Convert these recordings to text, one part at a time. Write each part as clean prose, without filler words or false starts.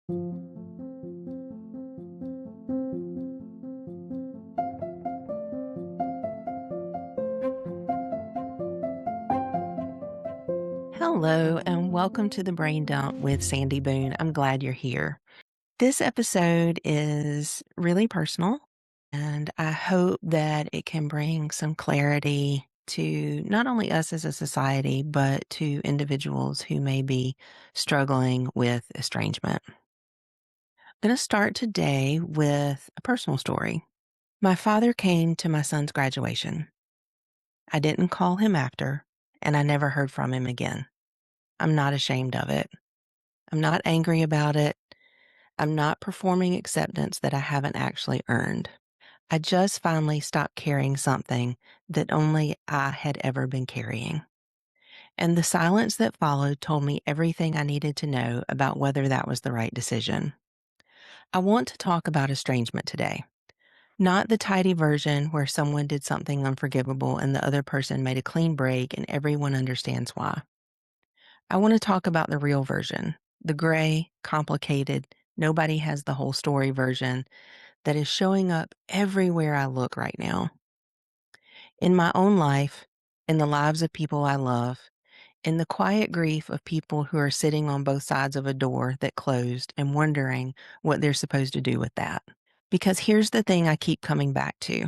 Hello, and welcome to the Brain Dump with Sandy Boone. I'm glad you're here. This episode is really personal, and I hope that it can bring some clarity to not only us as a society, but to individuals who may be struggling with estrangement. I'm going to start today with a personal story. My father came to my son's graduation. I didn't call him after, and I never heard from him again. I'm not ashamed of it. I'm not angry about it. I'm not performing acceptance that I haven't actually earned. I just finally stopped carrying something that only I had ever been carrying. And the silence that followed told me everything I needed to know about whether that was the right decision. I want to talk about estrangement today. Not the tidy version where someone did something unforgivable and the other person made a clean break and everyone understands why. I want to talk about the real version, the gray, complicated, nobody has the whole story version that is showing up everywhere I look right now. In my own life, in the lives of people I love, in the quiet grief of people who are sitting on both sides of a door that closed and wondering what they're supposed to do with that. Because here's the thing I keep coming back to.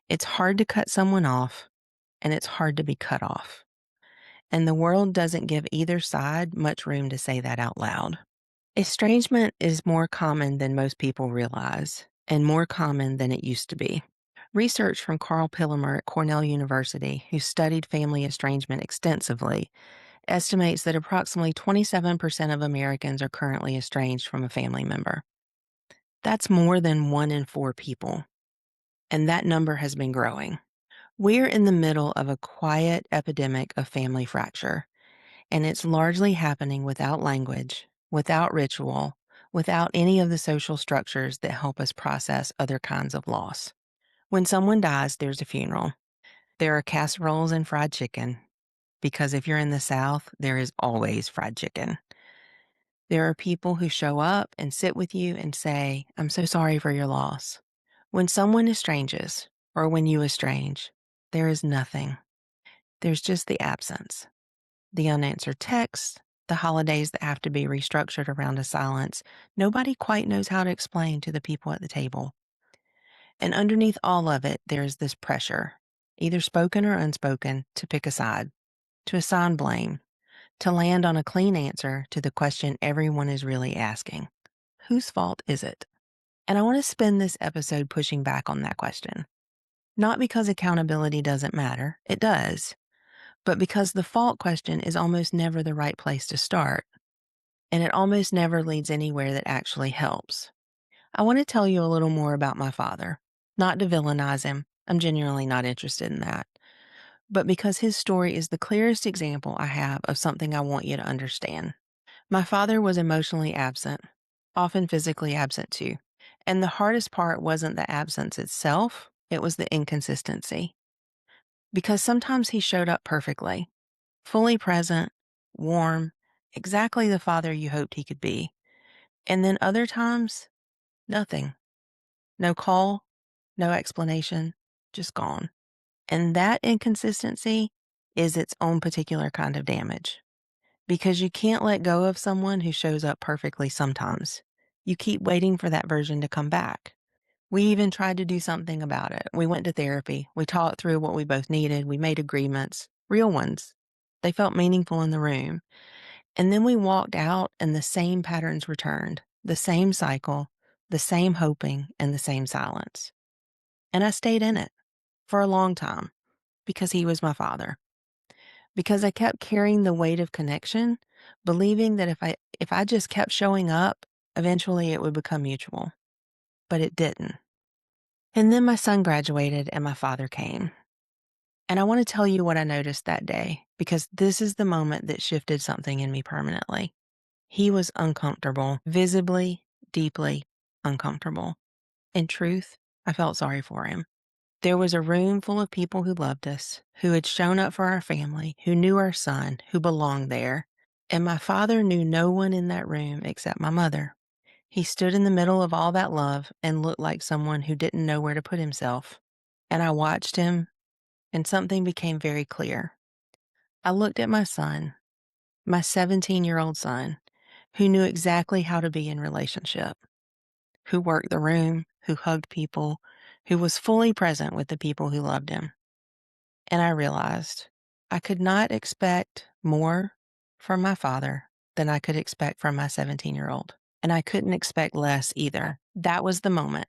It's hard to cut someone off, and it's hard to be cut off. And the world doesn't give either side much room to say that out loud. Estrangement is more common than most people realize, and more common than it used to be. Research from Carl Pillemer at Cornell University, who studied family estrangement extensively, estimates that approximately 27% of Americans are currently estranged from a family member. That's more than 1 in 4 people, and that number has been growing. We're in the middle of a quiet epidemic of family fracture, and it's largely happening without language, without ritual, without any of the social structures that help us process other kinds of loss. When someone dies, there's a funeral. There are casseroles and fried chicken, because if you're in the South, there is always fried chicken. There are people who show up and sit with you and say, "I'm so sorry for your loss." When someone estranges, or when you estrange, there is nothing. There's just the absence. The unanswered texts, the holidays that have to be restructured around a silence nobody quite knows how to explain to the people at the table. And underneath all of it, there's this pressure, either spoken or unspoken, to pick a side, to assign blame, to land on a clean answer to the question everyone is really asking. Whose fault is it? And I want to spend this episode pushing back on that question. Not because accountability doesn't matter, it does, but because the fault question is almost never the right place to start, and it almost never leads anywhere that actually helps. I want to tell you a little more about my father, not to villainize him. I'm genuinely not interested in that, but because his story is the clearest example I have of something I want you to understand. My father was emotionally absent, often physically absent too. And the hardest part wasn't the absence itself, it was the inconsistency. Because sometimes he showed up perfectly, fully present, warm, exactly the father you hoped he could be. And then other times, nothing. No call, no explanation, just gone. And that inconsistency is its own particular kind of damage. Because you can't let go of someone who shows up perfectly sometimes. You keep waiting for that version to come back. We even tried to do something about it. We went to therapy. We talked through what we both needed. We made agreements, real ones. They felt meaningful in the room. And then we walked out and the same patterns returned, the same cycle, the same hoping, and the same silence. And I stayed in it for a long time because he was my father. Because I kept carrying the weight of connection, believing that if I just kept showing up, eventually it would become mutual. But it didn't. And then my son graduated and my father came. And I want to tell you what I noticed that day, because this is the moment that shifted something in me permanently. He was uncomfortable, visibly, deeply uncomfortable. In truth, I felt sorry for him. There was a room full of people who loved us, who had shown up for our family, who knew our son, who belonged there. And my father knew no one in that room except my mother. He stood in the middle of all that love and looked like someone who didn't know where to put himself. And I watched him, and something became very clear. I looked at my son, my 17-year-old son, who knew exactly how to be in relationship, who worked the room, who hugged people, who was fully present with the people who loved him. And I realized I could not expect more from my father than I could expect from my 17-year-old. And I couldn't expect less either. That was the moment.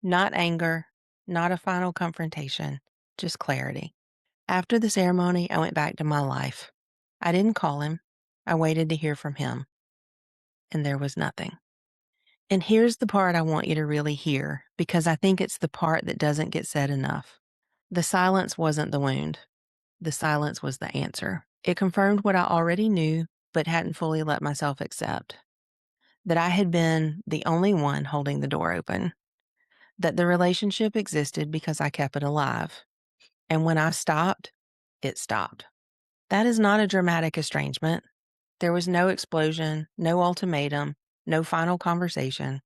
Not anger, not a final confrontation, just clarity. After the ceremony, I went back to my life. I didn't call him. I waited to hear from him, and there was nothing. And here's the part I want you to really hear, because I think it's the part that doesn't get said enough. The silence wasn't the wound. The silence was the answer. It confirmed what I already knew, but hadn't fully let myself accept. That I had been the only one holding the door open. That the relationship existed because I kept it alive. And when I stopped, it stopped. That is not a dramatic estrangement. There was no explosion, no ultimatum, no final conversation.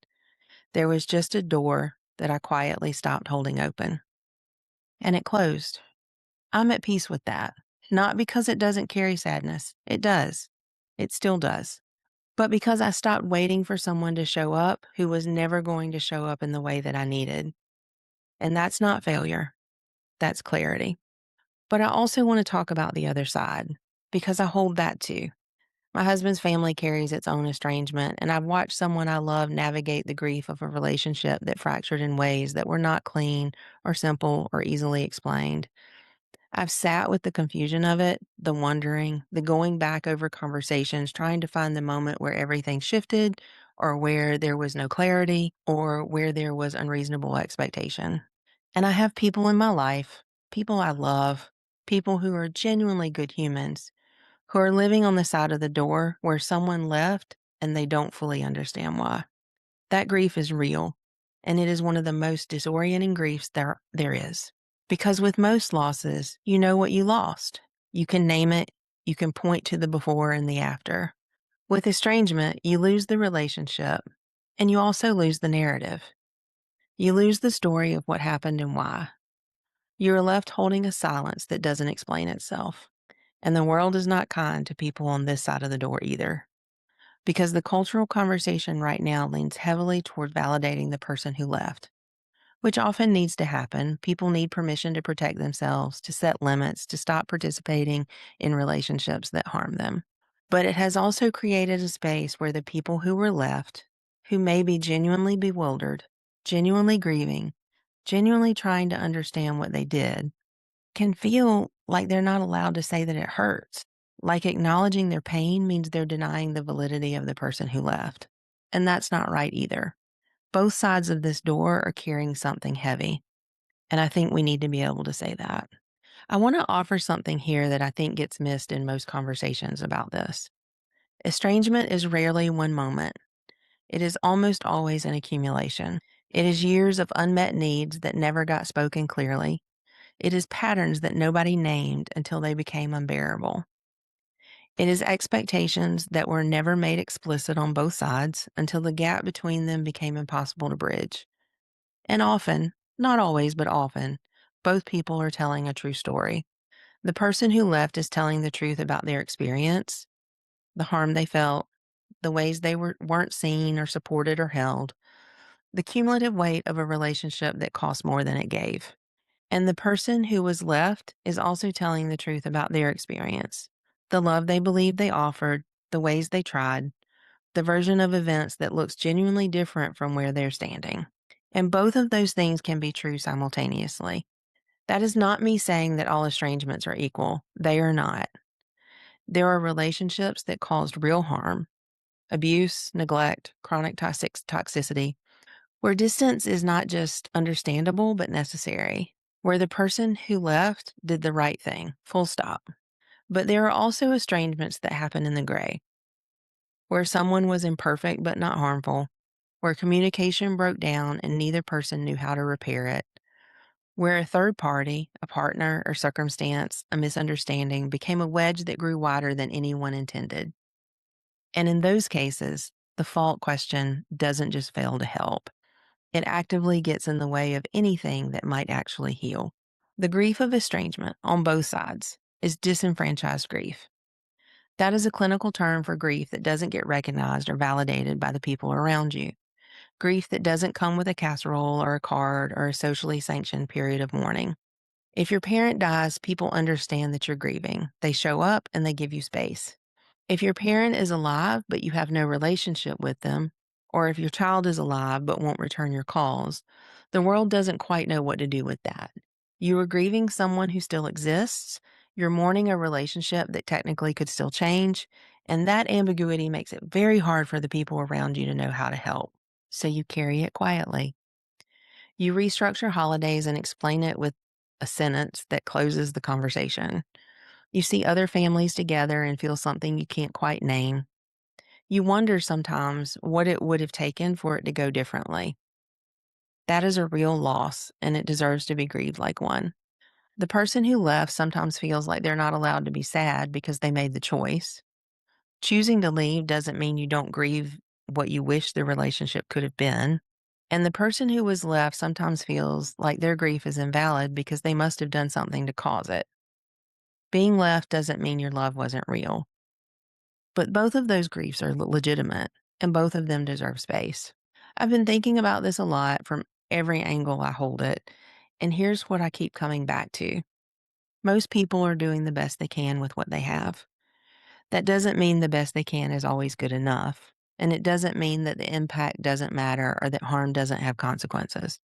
There was just a door that I quietly stopped holding open. And it closed. I'm at peace with that. Not because it doesn't carry sadness. It does. It still does. But because I stopped waiting for someone to show up who was never going to show up in the way that I needed. And that's not failure. That's clarity. But I also want to talk about the other side, because I hold that too. My husband's family carries its own estrangement, and I've watched someone I love navigate the grief of a relationship that fractured in ways that were not clean or simple or easily explained. I've sat with the confusion of it, the wondering, the going back over conversations, trying to find the moment where everything shifted, or where there was no clarity, or where there was unreasonable expectation. And I have people in my life, people I love, people who are genuinely good humans, who are living on the side of the door where someone left and they don't fully understand why. That grief is real, and it is one of the most disorienting griefs there is. Because with most losses, you know what you lost. You can name it, you can point to the before and the after. With estrangement, you lose the relationship, and you also lose the narrative. You lose the story of what happened and why. You are left holding a silence that doesn't explain itself. And the world is not kind to people on this side of the door either. Because the cultural conversation right now leans heavily toward validating the person who left, which often needs to happen. People need permission to protect themselves, to set limits, to stop participating in relationships that harm them. But it has also created a space where the people who were left, who may be genuinely bewildered, genuinely grieving, genuinely trying to understand what they did, can feel like they're not allowed to say that it hurts. Like acknowledging their pain means they're denying the validity of the person who left. And that's not right either. Both sides of this door are carrying something heavy. And I think we need to be able to say that. I want to offer something here that I think gets missed in most conversations about this. Estrangement is rarely one moment. It is almost always an accumulation. It is years of unmet needs that never got spoken clearly. It is patterns that nobody named until they became unbearable. It is expectations that were never made explicit on both sides until the gap between them became impossible to bridge. And often, not always, but often, both people are telling a true story. The person who left is telling the truth about their experience, the harm they felt, the ways they weren't seen or supported or held, the cumulative weight of a relationship that cost more than it gave. And the person who was left is also telling the truth about their experience, the love they believed they offered, the ways they tried, the version of events that looks genuinely different from where they're standing. And both of those things can be true simultaneously. That is not me saying that all estrangements are equal. They are not. There are relationships that caused real harm, abuse, neglect, chronic toxicity, where distance is not just understandable but necessary, where the person who left did the right thing, full stop. But there are also estrangements that happen in the gray, where someone was imperfect but not harmful, where communication broke down and neither person knew how to repair it, where a third party, a partner or circumstance, a misunderstanding became a wedge that grew wider than anyone intended. And in those cases, the fault question doesn't just fail to help. It actively gets in the way of anything that might actually heal. The grief of estrangement on both sides is disenfranchised grief. That is a clinical term for grief that doesn't get recognized or validated by the people around you. Grief that doesn't come with a casserole or a card or a socially sanctioned period of mourning. If your parent dies, people understand that you're grieving. They show up and they give you space. If your parent is alive, but you have no relationship with them, or if your child is alive but won't return your calls, the world doesn't quite know what to do with that. You are grieving someone who still exists, you're mourning a relationship that technically could still change, and that ambiguity makes it very hard for the people around you to know how to help. So you carry it quietly. You restructure holidays and explain it with a sentence that closes the conversation. You see other families together and feel something you can't quite name. You wonder sometimes what it would have taken for it to go differently. That is a real loss, and it deserves to be grieved like one. The person who left sometimes feels like they're not allowed to be sad because they made the choice. Choosing to leave doesn't mean you don't grieve what you wish the relationship could have been. And the person who was left sometimes feels like their grief is invalid because they must have done something to cause it. Being left doesn't mean your love wasn't real. But both of those griefs are legitimate, and both of them deserve space. I've been thinking about this a lot from every angle I hold it, and here's what I keep coming back to. Most people are doing the best they can with what they have. That doesn't mean the best they can is always good enough, and it doesn't mean that the impact doesn't matter or that harm doesn't have consequences.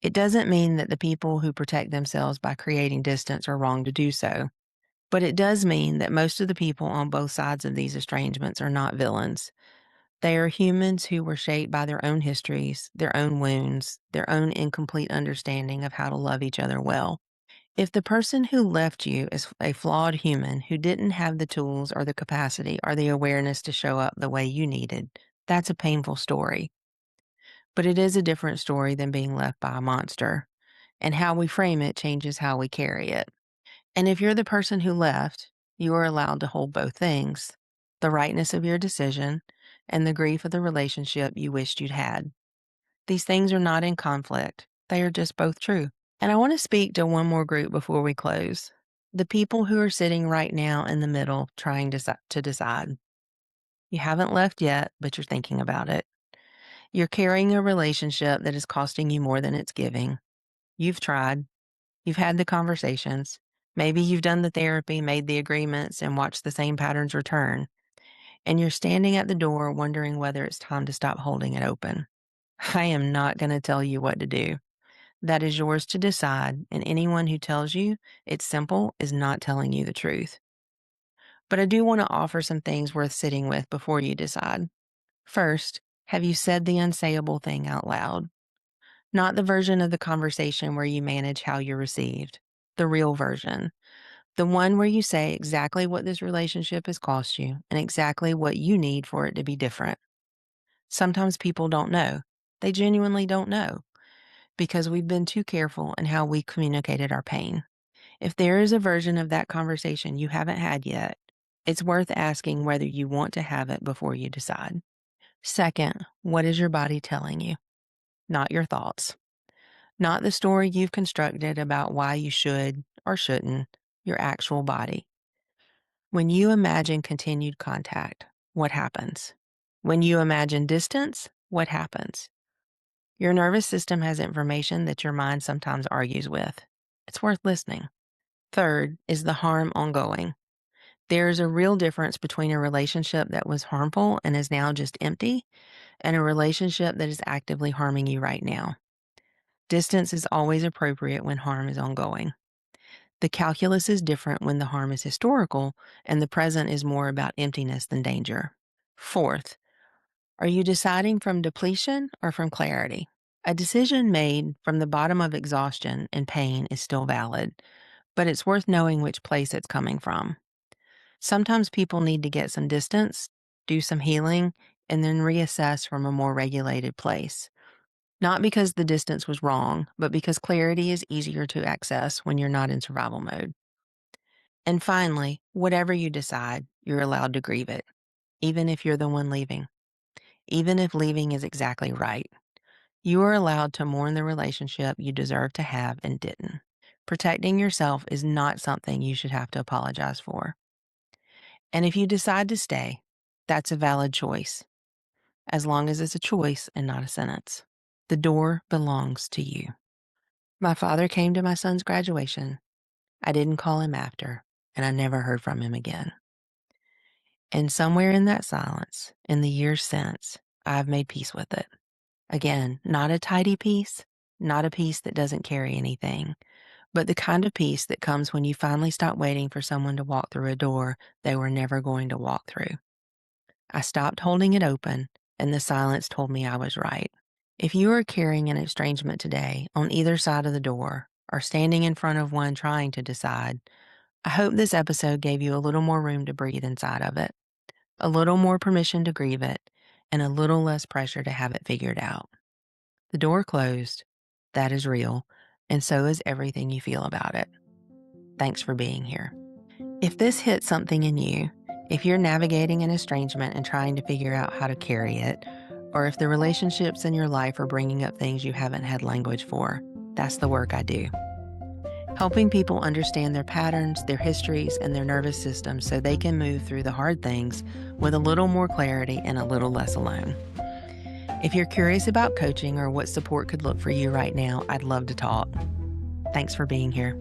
It doesn't mean that the people who protect themselves by creating distance are wrong to do so. But it does mean that most of the people on both sides of these estrangements are not villains. They are humans who were shaped by their own histories, their own wounds, their own incomplete understanding of how to love each other well. If the person who left you is a flawed human who didn't have the tools or the capacity or the awareness to show up the way you needed, that's a painful story. But it is a different story than being left by a monster, and how we frame it changes how we carry it. And if you're the person who left, you are allowed to hold both things, the rightness of your decision and the grief of the relationship you wished you'd had. These things are not in conflict. They are just both true. And I want to speak to one more group before we close. The people who are sitting right now in the middle trying to decide. You haven't left yet, but you're thinking about it. You're carrying a relationship that is costing you more than it's giving. You've tried. You've had the conversations. Maybe you've done the therapy, made the agreements, and watched the same patterns return. And you're standing at the door wondering whether it's time to stop holding it open. I am not going to tell you what to do. That is yours to decide, and anyone who tells you it's simple is not telling you the truth. But I do want to offer some things worth sitting with before you decide. First, have you said the unsayable thing out loud? Not the version of the conversation where you manage how you're received, the real version. The one where you say exactly what this relationship has cost you and exactly what you need for it to be different. Sometimes people don't know. They genuinely don't know because we've been too careful in how we communicated our pain. If there is a version of that conversation you haven't had yet, it's worth asking whether you want to have it before you decide. Second, what is your body telling you? Not your thoughts. Not the story you've constructed about why you should or shouldn't, your actual body. When you imagine continued contact, what happens? When you imagine distance, what happens? Your nervous system has information that your mind sometimes argues with. It's worth listening. Third is the harm ongoing. There is a real difference between a relationship that was harmful and is now just empty and a relationship that is actively harming you right now. Distance is always appropriate when harm is ongoing. The calculus is different when the harm is historical and the present is more about emptiness than danger. Fourth, are you deciding from depletion or from clarity? A decision made from the bottom of exhaustion and pain is still valid, but it's worth knowing which place it's coming from. Sometimes people need to get some distance, do some healing, and then reassess from a more regulated place. Not because the distance was wrong, but because clarity is easier to access when you're not in survival mode. And finally, whatever you decide, you're allowed to grieve it, even if you're the one leaving, even if leaving is exactly right. You are allowed to mourn the relationship you deserve to have and didn't. Protecting yourself is not something you should have to apologize for. And if you decide to stay, that's a valid choice, as long as it's a choice and not a sentence. The door belongs to you. My father came to my son's graduation. I didn't call him after, and I never heard from him again. And somewhere in that silence, in the years since, I've made peace with it. Again, not a tidy peace, not a peace that doesn't carry anything, but the kind of peace that comes when you finally stop waiting for someone to walk through a door they were never going to walk through. I stopped holding it open, and the silence told me I was right. If you are carrying an estrangement today on either side of the door, or standing in front of one trying to decide, I hope this episode gave you a little more room to breathe inside of it, a little more permission to grieve it, and a little less pressure to have it figured out. The door closed. That is real, and so is everything you feel about it. Thanks for being here. If this hit something in you, if you're navigating an estrangement and trying to figure out how to carry it, or if the relationships in your life are bringing up things you haven't had language for, that's the work I do. Helping people understand their patterns, their histories, and their nervous systems so they can move through the hard things with a little more clarity and a little less alone. If you're curious about coaching or what support could look for you right now, I'd love to talk. Thanks for being here.